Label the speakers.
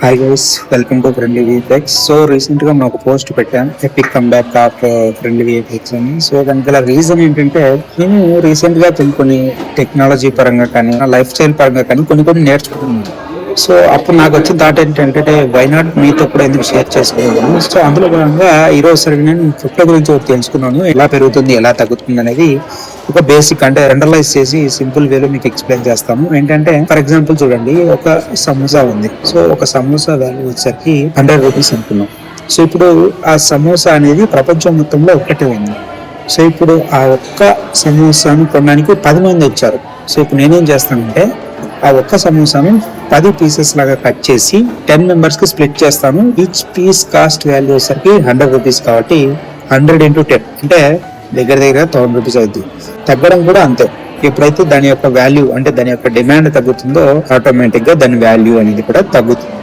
Speaker 1: Hi guys, welcome to friendly VFX. So recent గా నేను ఒక పోస్ట్ పెట్టాను, epic comeback of friendly VFX అని. సో దానికి గల రీజన్ ఏంటంటే, నేను రీసెంట్ గా కొన్ని టెక్నాలజీ పరంగా కానీ లైఫ్ స్టైల్ పరంగా కానీ కొన్ని నేర్చుకుంటున్నాను. సో అప్పుడు నాకు వచ్చిన థాట్ ఏంటంటే, వై నాట్ మీతో కూడా ఎందుకు షేర్ చేసుకున్నాను. సో అందులో భాగంగా ఈ రోజు సరిగ్గా నేను క్రిప్టో గురించి ఒకటి తెలుసుకున్నాను. ఎలా పెరుగుతుంది, ఎలా తగ్గుతుంది అనేది ఒక బేసిక్ అంటే రెండలైజ్ చేసి సింపుల్ వేలో మీకు ఎక్స్ప్లెయిన్ చేస్తాము. ఏంటంటే, ఫర్ ఎగ్జాంపుల్ చూడండి, ఒక సమోసా ఉంది. సో ఒక సమోసా వాల్యూ వచ్చేసరికి 100 రూపీస్ అనుకున్నాం. సో ఇప్పుడు ఆ సమోసా అనేది ప్రపంచం మొత్తంలో ఒక్కటే ఉంది. సో ఇప్పుడు ఆ ఒక్క సమోసాను కొనడానికి 10 మంది వచ్చారు. సో ఇప్పుడు నేనేం చేస్తానంటే, ఆ ఒక్క సమోసాను 10 పీసెస్ లాగా కట్ చేసి 10 మెంబర్స్ కి స్ప్లిట్ చేస్తాను. ఈచ్ పీస్ కాస్ట్ వాల్యూ వచ్చేసరికి 100 రూపీస్ కాబట్టి 100 into 10 అంటే దగ్గర 1000 రూపీస్ అవుతుంది. తగ్గడం కూడా అంతే. ఎప్పుడైతే దాని యొక్క వాల్యూ అంటే దాని యొక్క డిమాండ్ తగ్గుతుందో ఆటోమేటిక్ గా దాని వాల్యూ అనేది కూడా తగ్గుతుంది.